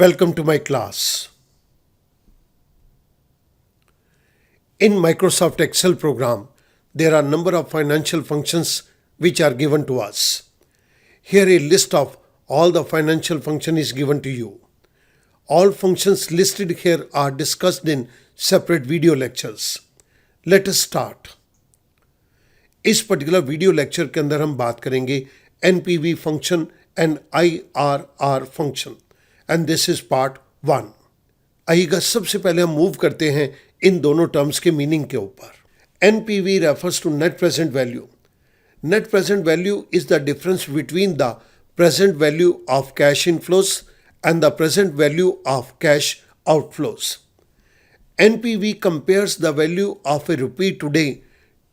Welcome to my class. In Microsoft Excel program, there are a number of financial functions which are given to us. Here a list of all the financial function is given to you. All functions listed here are discussed in separate video lectures. Let us start. इस particular video lecture के अंदर हम बात करेंगे NPV function and IRR function and this is part 1. आइएगा सबसे पहले हम मूव करते हैं इन दोनों टर्म्स के मीनिंग के ऊपर. NPV refers to net present value. Net present value is the difference between the present value of cash inflows and the present value of cash outflows. NPV compares the value of a rupee today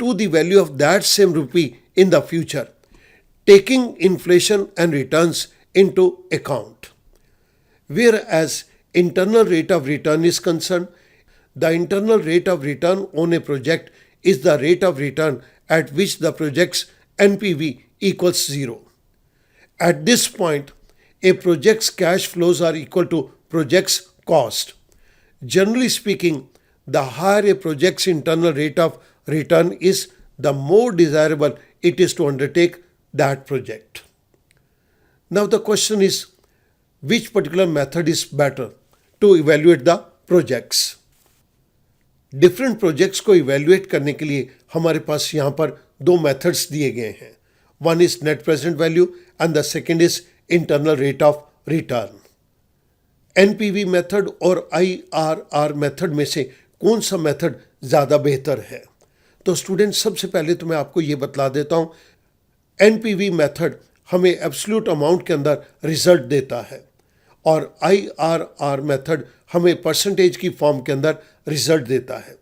to the value of that same rupee in the future, taking inflation and returns into account. Whereas internal rate of return is concerned, the internal rate of return on a project is the rate of return at which the project's NPV equals 0. At this point, a project's cash flows are equal to project's cost. Generally speaking, the higher a project's internal rate of return is, the more desirable it is to undertake that project. Now the question is, which particular method is better to evaluate the projects? Different projects को evaluate करने के लिए हमारे पास यहाँ पर दो methods दिए गए हैं. One is net present value and the second is internal rate of return. NPV method और आईआरआर मेथड में से कौन सा मेथड ज़्यादा बेहतर है? तो स्टूडेंट, सबसे पहले तो मैं आपको ये बतला देता हूँ, एनपीवी मेथड हमें एब्सोल्यूट अमाउंट के अंदर रिजल्ट देता है और IRR मेथड हमें परसेंटेज की फॉर्म के अंदर रिजल्ट देता है.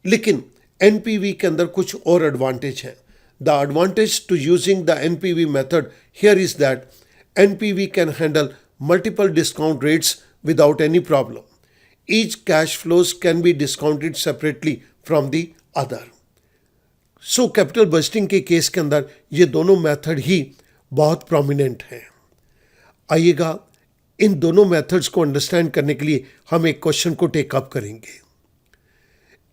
लेकिन NPV के अंदर कुछ और एडवांटेज हैं. The advantage to using the NPV method here is that NPV can handle multiple discount rates without any problem. Each cash flows can be discounted separately from the other. So capital budgeting के case के अंदर ये दोनों method ही बहुत prominent हैं. आइएगा इन दोनों methods को अंडरस्टैंड करने के लिए हम एक क्वेश्चन को टेकअप करेंगे.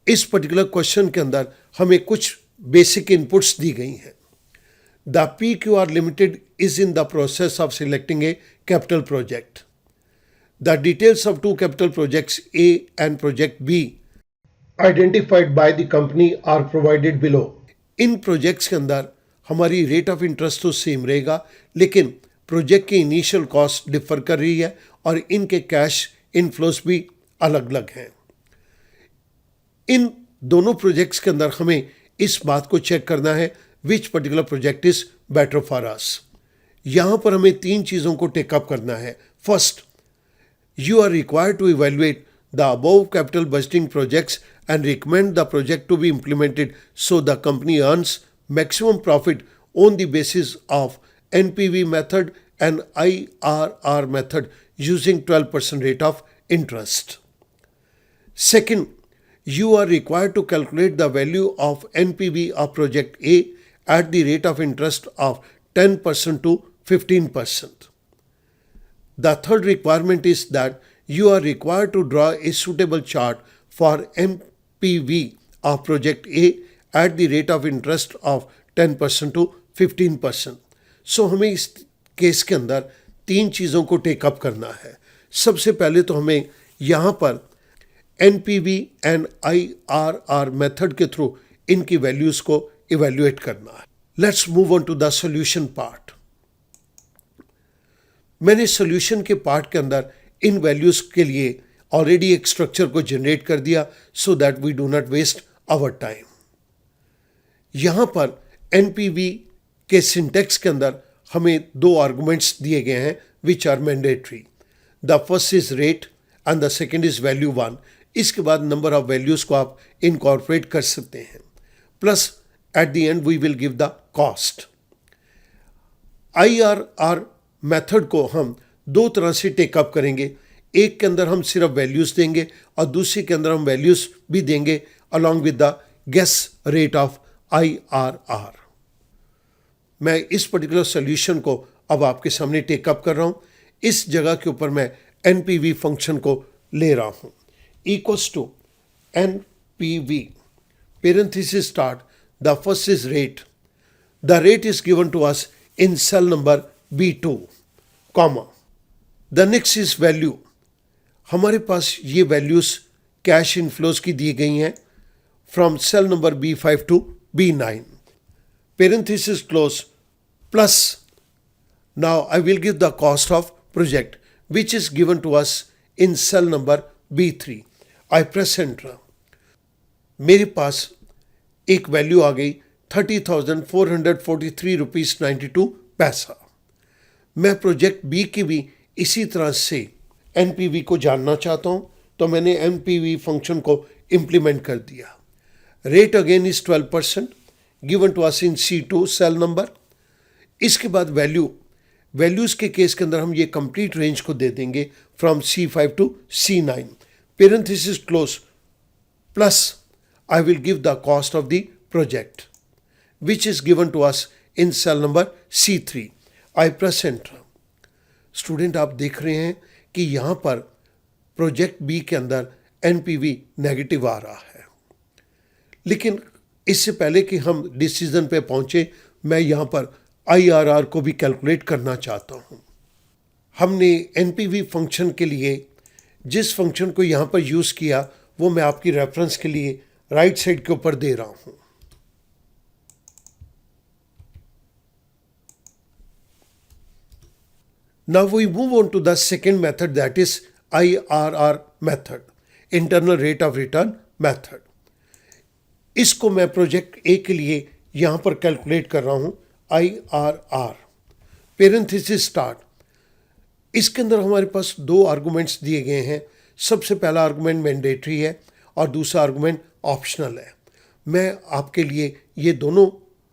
इस पर्टिकुलर क्वेश्चन के अंदर हमें कुछ बेसिक इनपुट्स दी गई हैं. The PQR limited is in the process of selecting a capital project. The details of two capital projects A and project B identified by the company are provided below. इन projects के अंदर हमारी rate of interest तो same रहेगा, लेकिन project की initial cost differ कर रही है और इनके कैश इनफ्लोस भी अलग अलग हैं. इन दोनों प्रोजेक्ट्स के अंदर हमें इस बात को चेक करना है which particular project is better for us. यहाँ पर हमें तीन चीज़ों को टेकअप करना है. First, you are required to evaluate the above capital budgeting projects and recommend the project to be implemented so the company earns maximum profit on the basis of NPV method and IRR method using 12% rate of interest. Second, you are required to calculate the value of NPV of project A at the rate of interest of 10% to 15%. The third requirement is that you are required to draw a suitable chart for NPV of project A at the rate of interest of 10% to 15%. सो हमें इस case के अंदर तीन चीज़ों को take up करना है. सबसे पहले तो हमें यहाँ पर NPV एंड IRR मेथड के थ्रू इनकी वैल्यूज़ को इवेल्युएट करना है. Let's move on to the solution part. मैंने सॉल्यूशन के पार्ट के अंदर इन वैल्यूज़ के लिए ऑलरेडी एक स्ट्रक्चर को जनरेट कर दिया so that we do not waste our time. यहाँ पर NPV के सिंटेक्स के अंदर हमें दो आर्गुमेंट्स दिए गए हैं which are mandatory. The first is rate and the second is value 1. इसके बाद नंबर ऑफ वैल्यूज़ को आप इनकॉर्पोरेट कर सकते हैं. Plus at the end we will give the cost. IRR method को हम दो तरह से टेकअप करेंगे. एक के अंदर हम सिर्फ वैल्यूज़ देंगे और दूसरे के अंदर हम वैल्यूज़ भी देंगे along with the guess rate of IRR. मैं इस पर्टिकुलर सोल्यूशन को अब आपके सामने टेकअप कर रहा हूँ. इस जगह के ऊपर मैं एनपीवी फंक्शन को ले रहा हूं, equals to NPV parenthesis start, the first is rate. The rate is given to us in cell number B2, comma. The next is value. हमारे पास ये वैल्यूज कैश इनफ्लोज की दी गई हैं from cell number B5 to B9. Parenthesis close plus. Now I will give the cost of project which is given to us in cell number B3. I press enter. मेरे पास एक value आ गई 30,443 rupees 92 पैसा. मैं project B की भी इसी तरह से एनपीवी को जानना चाहता हूं, तो मैंने एनपीवी फंक्शन को इंप्लीमेंट कर दिया. Rate again is 12% given to us in C2 cell number. इसके बाद वैल्यूज के केस के अंदर हम ये कंप्लीट रेंज को दे देंगे from C5 to C9. Parenthesis close plus I will give the cost of the project which is given to us in cell number C3. I press enter. Student आप देख रहे हैं कि यहाँ पर प्रोजेक्ट बी के अंदर एनपीवी नेगेटिव आ रहा है, लेकिन इससे पहले कि हम डिसीजन पे पहुँचे मैं यहाँ पर आईआरआर को भी कैलकुलेट करना चाहता हूँ. हमने एनपीवी फंक्शन के लिए जिस फंक्शन को यहाँ पर यूज़ किया वो मैं आपकी रेफरेंस के लिए राइट साइड के ऊपर दे रहा हूं. Now we move on to the second method, that is IRR method, internal rate of return method. इसको मैं प्रोजेक्ट ए के लिए यहां पर कैलकुलेट कर रहा हूं IRR. Parenthesis start. इसके अंदर हमारे पास दो आर्गुमेंट्स दिए गए हैं. सबसे पहला आर्गुमेंट मैंडेटरी है और दूसरा आर्गुमेंट ऑप्शनल है. मैं आपके लिए ये दोनों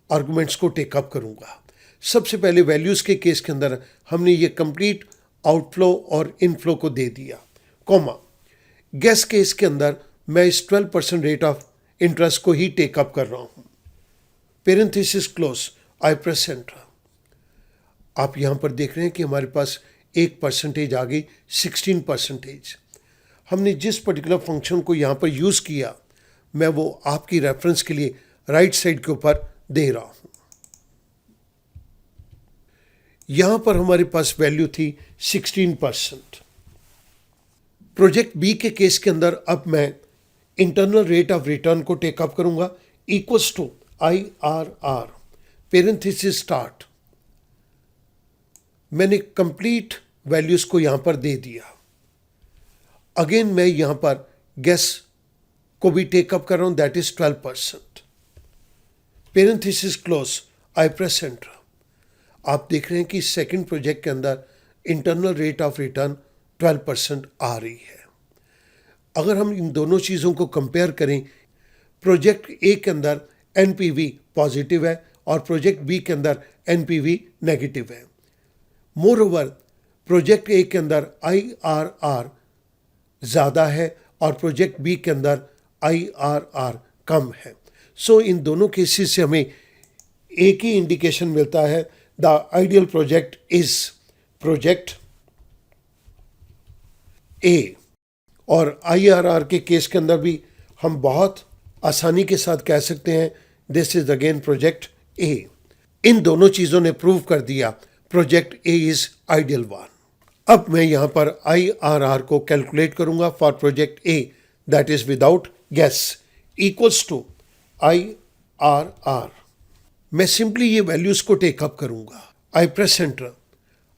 आर्गुमेंट्स को टेकअप करूंगा. सबसे पहले वैल्यूज़ के केस के अंदर हमने ये कंप्लीट आउटफ्लो और इनफ्लो को दे दिया, कॉमा. गैस केस के अंदर मैं इस 12% रेट ऑफ इंटरेस्ट को ही टेकअप कर रहा हूँ. Parenthesis close. आई प्रेस एंटर. आप यहाँ पर देख रहे हैं कि हमारे पास 1% आ गई, 16%. हमने जिस पर्टिकुलर फंक्शन को यहाँ पर यूज़ किया मैं वो आपकी रेफरेंस के लिए राइट साइड के ऊपर दे रहा हूं. यहां पर हमारे पास वैल्यू थी 16%. प्रोजेक्ट बी के केस के अंदर अब मैं इंटरनल रेट ऑफ रिटर्न को टेकअप करूंगा, equals to IRR. Parenthesis start. मैंने कंप्लीट वैल्यूज को यहां पर दे दिया. अगेन मैं यहां पर गैस को भी टेकअप कर रहा हूं, that is 12%. Parenthesis close. I press enter. आप देख रहे हैं कि सेकंड प्रोजेक्ट के अंदर इंटरनल रेट ऑफ रिटर्न 12% आ रही है. अगर हम इन दोनों चीज़ों को कंपेयर करें, प्रोजेक्ट ए के अंदर एनपीवी पॉजिटिव है और प्रोजेक्ट बी के अंदर एनपीवी नेगेटिव है. मोर ओवर प्रोजेक्ट ए के अंदर IRR ज़्यादा है और प्रोजेक्ट बी के अंदर IRR कम है. सो इन दोनों केसेस से हमें एक ही इंडिकेशन मिलता है, the ideal project is project A. और IRR के केस के अंदर भी हम बहुत आसानी के साथ कह सकते हैं this is again project A. इन दोनों चीज़ों ने प्रूव कर दिया project A is ideal one. अब मैं यहाँ पर IRR को कैलकुलेट करूँगा for project A, that is without gas, equals to IRR. मैं सिंपली ये वैल्यूज़ को टेकअप करूँगा. I press enter.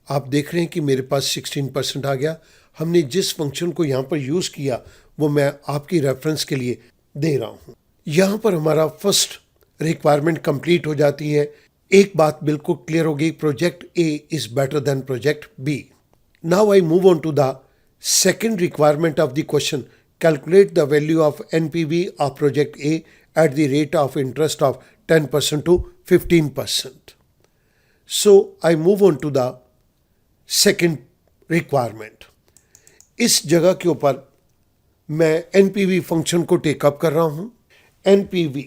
आप देख रहे हैं कि मेरे पास 16% आ गया. हमने जिस फंक्शन को यहाँ पर यूज़ किया वो मैं आपकी रेफरेंस के लिए दे रहा हूँ. यहाँ पर हमारा फर्स्ट रिक्वायरमेंट कंप्लीट हो जाती है. एक बात बिल्कुल क्लियर हो गई, project A is better than project B. Now I move on to the second requirement of the question. Calculate the value of NPV of project A at the rate of interest of 10% to 15%. So I move on to the second requirement. इस जगह के ऊपर मैं NPV function को take up कर रहा हूं. NPV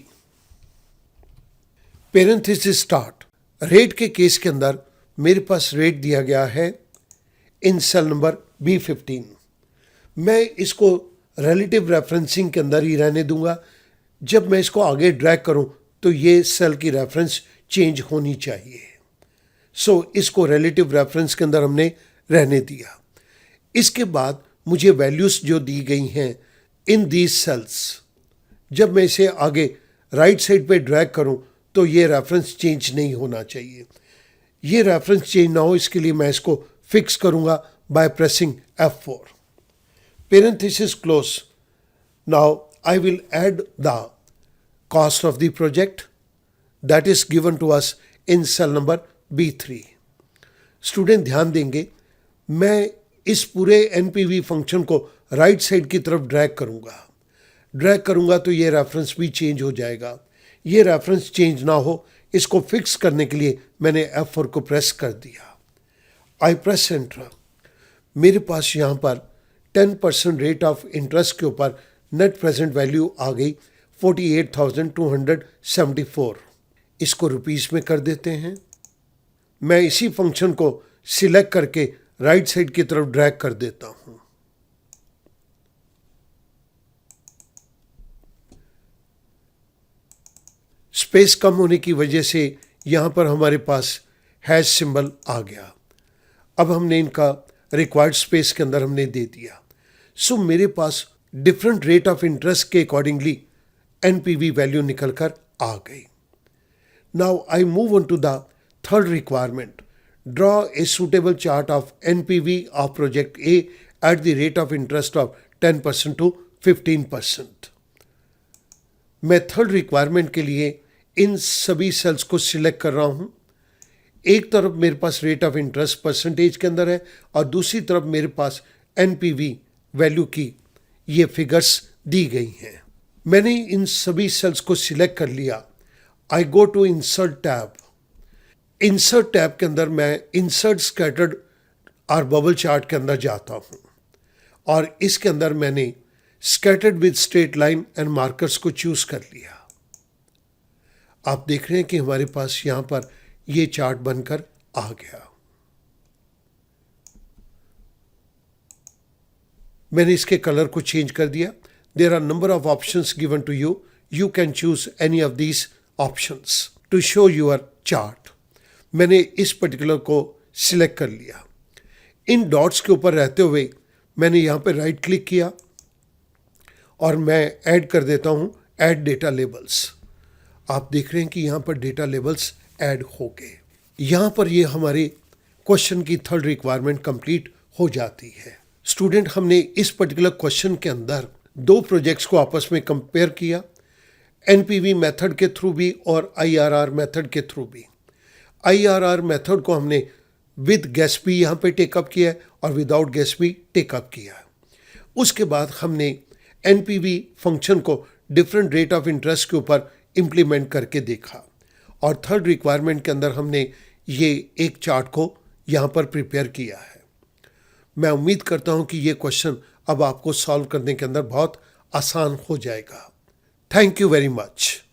parenthesis start. Rate के केस के अंदर मेरे पास रेट दिया गया है इन सेल नंबर B15। मैं इसको रिलेटिव रेफरेंसिंग के अंदर ही रहने दूंगा। जब मैं इसको आगे ड्रैग करूं तो ये सेल की रेफरेंस चेंज होनी चाहिए। इसको रिलेटिव रेफरेंस के अंदर हमने रहने दिया। इसके बाद मुझे वैल्यूज जो दी गई हैं इन दीज सेल्स, जब मैं इसे आगे राइट साइड पे ड्रैग करूं तो ये रेफरेंस चेंज नहीं होना चाहिए। ये रेफरेंस चेंज ना हो इसके लिए मैं इसको फिक्स करूंगा by pressing F4। Parenthesis close. Now I will add the cost of the project that is given to us in cell number B3। Student ध्यान देंगे, मैं इस पूरे NPV फंक्शन को राइट साइड की तरफ ड्रैग करूंगा तो ये रेफरेंस भी चेंज हो जाएगा। ये रेफरेंस चेंज ना हो इसको फिक्स करने के लिए मैंने F4 को प्रेस कर दिया। आई प्रेस एंटर। मेरे पास यहाँ पर 10% रेट ऑफ इंटरेस्ट के ऊपर नेट प्रेजेंट वैल्यू आ गई 48,274। इसको रुपीस में कर देते हैं। मैं इसी फंक्शन को सिलेक्ट करके राइट साइड की तरफ ड्रैग कर देता हूं। स्पेस कम होने की वजह से यहां पर हमारे पास हैश सिंबल आ गया। अब हमने इनका रिक्वायर्ड स्पेस के अंदर हमने दे दिया। मेरे पास डिफरेंट रेट ऑफ इंटरेस्ट के अकॉर्डिंगली NPV वैल्यू निकल कर आ गई। Now I move on to the third requirement. Draw a suitable chart of NPV of project A at the rate of interest of 10% to 15%। मैं third requirement के लिए इन सभी sales को सिलेक्ट कर रहा हूं। एक तरफ मेरे पास रेट ऑफ इंटरेस्ट परसेंटेज के अंदर है और दूसरी तरफ मेरे पास NPV वैल्यू की ये फिगर्स दी गई हैं। मैंने इन सभी सेल्स को सिलेक्ट कर लिया। I go to insert tab. Insert tab के अंदर मैं इंसर्ट स्कैटर्ड और बबल चार्ट के अंदर जाता हूं और इसके अंदर मैंने scattered with straight line and markers को चूज कर लिया। आप देख रहे हैं कि हमारे पास यहां पर ये चार्ट बनकर आ गया। मैंने इसके कलर को चेंज कर दिया। There are number of options given to you. You can choose any of these options to show your chart. मैंने इस पर्टिकुलर को सिलेक्ट कर लिया। इन डॉट्स के ऊपर रहते हुए मैंने यहाँ पे राइट क्लिक किया और मैं ऐड कर देता हूँ ऐड डेटा लेबल्स। आप देख रहे हैं कि यहाँ पर डेटा लेबल्स ऐड हो गए। यहाँ पर ये हमारे क्वेश्चन की थर्ड रिक्वायरमेंट कंप्लीट हो जाती है। स्टूडेंट, हमने इस पर्टिकुलर क्वेश्चन के अंदर दो प्रोजेक्ट्स को आपस में कंपेयर किया, NPV मेथड के थ्रू भी और IRR मेथड के थ्रू भी। IRR मेथड को हमने विद गैस भी यहाँ पे टेकअप किया है और विदाउट गैस भी टेकअप किया है। उसके बाद हमने NPV फंक्शन को डिफरेंट रेट ऑफ इंटरेस्ट के ऊपर इम्प्लीमेंट करके देखा और थर्ड रिक्वायरमेंट के अंदर हमने ये एक चार्ट को यहाँ पर प्रिपेयर किया है। मैं उम्मीद करता हूँ कि ये क्वेश्चन अब आपको सॉल्व करने के अंदर बहुत आसान हो जाएगा। Thank you very much.